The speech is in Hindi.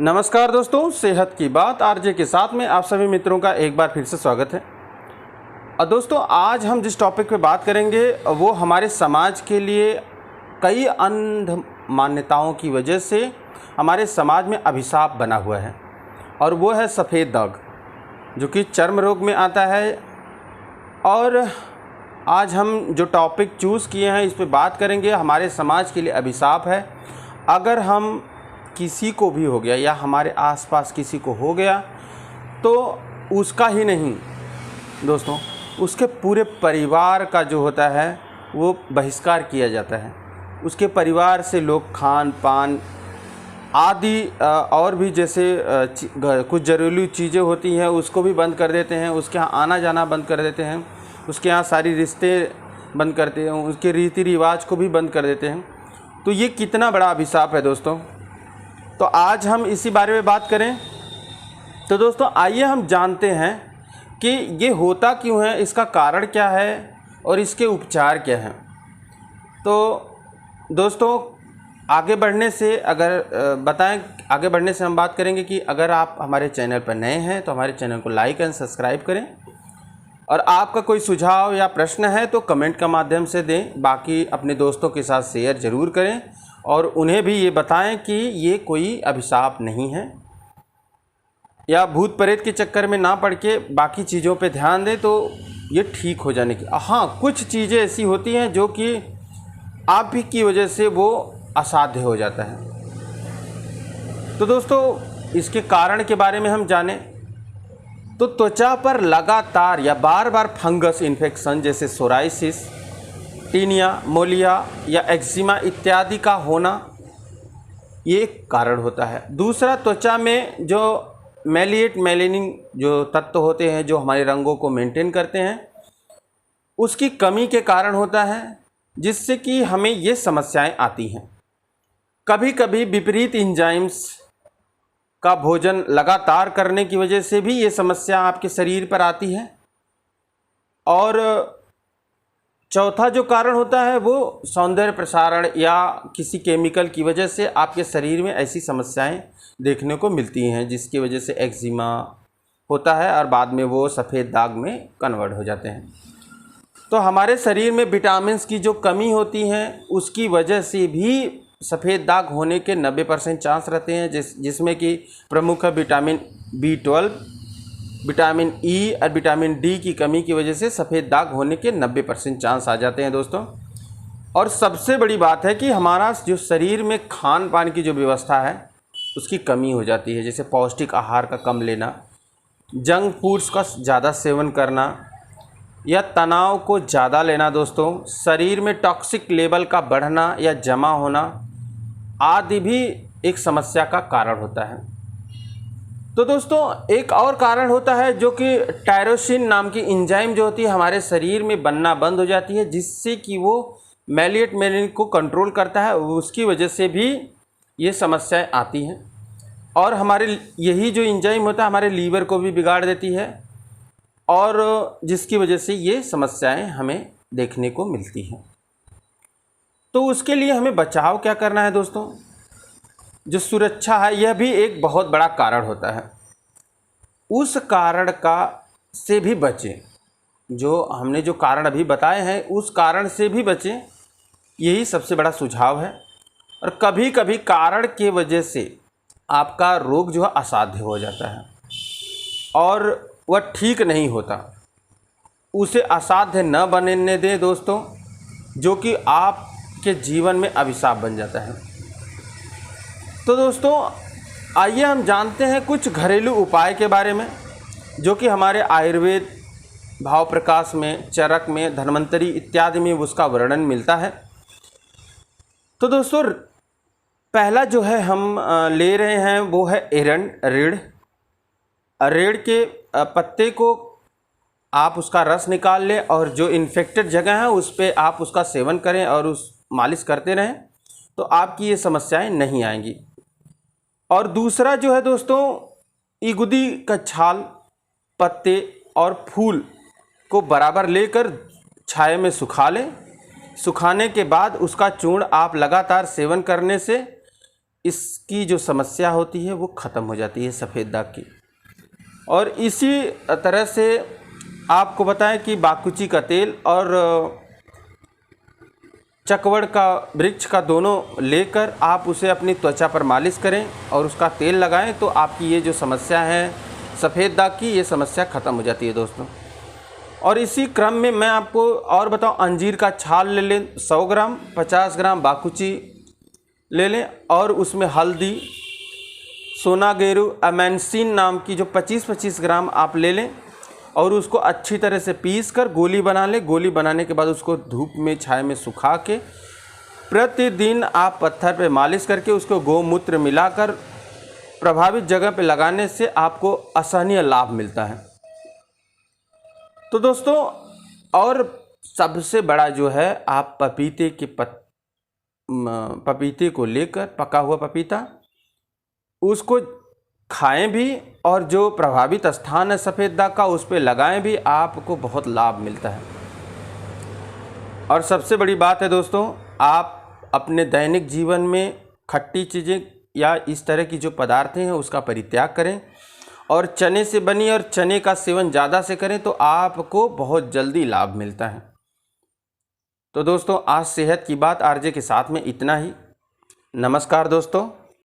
नमस्कार दोस्तों, सेहत की बात आरजे के साथ में आप सभी मित्रों का एक बार फिर से स्वागत है। और दोस्तों, आज हम जिस टॉपिक पे बात करेंगे वो हमारे समाज के लिए कई अंध मान्यताओं की वजह से हमारे समाज में अभिशाप बना हुआ है, और वो है सफ़ेद दाग, जो कि चर्म रोग में आता है। और आज हम जो टॉपिक चूज़ किए हैं इस पे बात करेंगे, हमारे समाज के लिए अभिशाप है। अगर हम किसी को भी हो गया या हमारे आसपास किसी को हो गया तो उसका ही नहीं दोस्तों, उसके पूरे परिवार का जो होता है वो बहिष्कार किया जाता है। उसके परिवार से लोग खान पान आदि और भी जैसे कुछ ज़रूरी चीज़ें होती हैं उसको भी बंद कर देते हैं, उसके यहाँ आना जाना बंद कर देते हैं, उसके यहाँ सारी रिश्ते बंद करते हैं, उसके रीति रिवाज को भी बंद कर देते हैं। तो ये कितना बड़ा अभिशाप है दोस्तों। तो आज हम इसी बारे में बात करें। तो दोस्तों, आइए हम जानते हैं कि ये होता क्यों है, इसका कारण क्या है और इसके उपचार क्या हैं। तो दोस्तों, आगे बढ़ने से आगे बढ़ने से हम बात करेंगे कि अगर आप हमारे चैनल पर नए हैं तो हमारे चैनल को लाइक एंड सब्सक्राइब करें, और आपका कोई सुझाव या प्रश्न है तो कमेंट के माध्यम से दें। बाकी अपने दोस्तों के साथ शेयर ज़रूर करें और उन्हें भी ये बताएं कि ये कोई अभिशाप नहीं है, या भूत प्रेत के चक्कर में ना पड़ के बाकी चीज़ों पे ध्यान दें तो ये ठीक हो जाने की। हाँ, कुछ चीज़ें ऐसी होती हैं जो कि आप ही की वजह से वो असाध्य हो जाता है। तो दोस्तों, इसके कारण के बारे में हम जानें तो त्वचा पर लगातार या बार बार फंगस इन्फेक्शन जैसे सोराइसिस, टीनिया, मोलिया या एक्जिमा इत्यादि का होना ये एक कारण होता है। दूसरा, त्वचा में जो मेलेनिन जो तत्व होते हैं जो हमारे रंगों को मेंटेन करते हैं, उसकी कमी के कारण होता है, जिससे कि हमें ये समस्याएं आती हैं। कभी कभी विपरीत एंजाइम्स का भोजन लगातार करने की वजह से भी ये समस्या आपके शरीर पर आती है। और चौथा जो कारण होता है वो सौंदर्य प्रसारण या किसी केमिकल की वजह से आपके शरीर में ऐसी समस्याएं देखने को मिलती हैं, जिसकी वजह से एक्जिमा होता है और बाद में वो सफ़ेद दाग में कन्वर्ट हो जाते हैं। तो हमारे शरीर में विटामिन्स की जो कमी होती है उसकी वजह से भी सफ़ेद दाग होने के 90% चांस रहते हैं, जिसमें कि प्रमुख है विटामिन B12, विटामिन ई और विटामिन डी की कमी की वजह से सफ़ेद दाग होने के 90% चांस आ जाते हैं दोस्तों। और सबसे बड़ी बात है कि हमारा जो शरीर में खान पान की जो व्यवस्था है उसकी कमी हो जाती है, जैसे पौष्टिक आहार का कम लेना, जंक फूड्स का ज़्यादा सेवन करना या तनाव को ज़्यादा लेना दोस्तों, शरीर में टॉक्सिक लेवल का बढ़ना या जमा होना आदि भी एक समस्या का कारण होता है। तो दोस्तों, एक और कारण होता है जो कि टायरोसिन नाम की एंजाइम जो होती है हमारे शरीर में बनना बंद हो जाती है, जिससे कि वो मेलेनिन को कंट्रोल करता है। उसकी वजह से भी ये समस्याएं आती हैं, और हमारे यही जो एंजाइम होता है हमारे लीवर को भी बिगाड़ देती है, और जिसकी वजह से ये समस्याएं हमें देखने को मिलती हैं। तो उसके लिए हमें बचाव क्या करना है दोस्तों? जो सुरक्षा है यह भी एक बहुत बड़ा कारण होता है। उस कारण का से भी बचें, जो हमने जो कारण अभी बताए हैं उस कारण से भी बचें, यही सबसे बड़ा सुझाव है। और कभी कभी कारण के वजह से आपका रोग जो है असाध्य हो जाता है और वह ठीक नहीं होता। उसे असाध्य न बनने दें दोस्तों, जो कि आपके जीवन में अभिशाप बन जाता है। तो दोस्तों, आइए हम जानते हैं कुछ घरेलू उपाय के बारे में, जो कि हमारे आयुर्वेद, भाव प्रकाश में, चरक में, धन्वंतरी इत्यादि में उसका वर्णन मिलता है। तो दोस्तों, पहला जो है हम ले रहे हैं वो है रीढ़। रीढ़ के पत्ते को आप उसका रस निकाल लें और जो इन्फेक्टेड जगह है उस पर आप उसका सेवन करें और उस मालिश करते रहें, तो आपकी ये समस्याएं नहीं आएंगी। और दूसरा जो है दोस्तों, इगुदी का छाल, पत्ते और फूल को बराबर लेकर छाया में सुखा लें। सुखाने के बाद उसका चूर्ण आप लगातार सेवन करने से इसकी जो समस्या होती है वो ख़त्म हो जाती है सफ़ेद दाग की। और इसी तरह से आपको बताएं कि बाकुची का तेल और चकवड़ का वृक्ष का दोनों लेकर आप उसे अपनी त्वचा पर मालिश करें और उसका तेल लगाएं तो आपकी ये जो समस्या है सफ़ेद दाग की, ये समस्या ख़त्म हो जाती है दोस्तों। और इसी क्रम में मैं आपको और बताऊं, अंजीर का छाल ले लें 100 ग्राम, 50 ग्राम बाकुची ले लें और उसमें हल्दी, सोनागेरू, अमेंसिन नाम की जो 25-25 ग्राम आप ले लें और उसको अच्छी तरह से पीस कर गोली बना लें। गोली बनाने के बाद उसको धूप में छाया में सुखा के प्रतिदिन आप पत्थर पे मालिश करके उसको गोमूत्र मिलाकर प्रभावित जगह पे लगाने से आपको असहनीय लाभ मिलता है। तो दोस्तों, और सबसे बड़ा जो है, आप पपीते को लेकर, पका हुआ पपीता, उसको खाएं भी और जो प्रभावित स्थान है सफ़ेद दाग का उस पर लगाएं भी, आपको बहुत लाभ मिलता है। और सबसे बड़ी बात है दोस्तों, आप अपने दैनिक जीवन में खट्टी चीज़ें या इस तरह की जो पदार्थें हैं उसका परित्याग करें और चने से बनी और चने का सेवन ज़्यादा से करें तो आपको बहुत जल्दी लाभ मिलता है। तो दोस्तों, आज सेहत की बात आरजे के साथ में इतना ही। नमस्कार दोस्तों।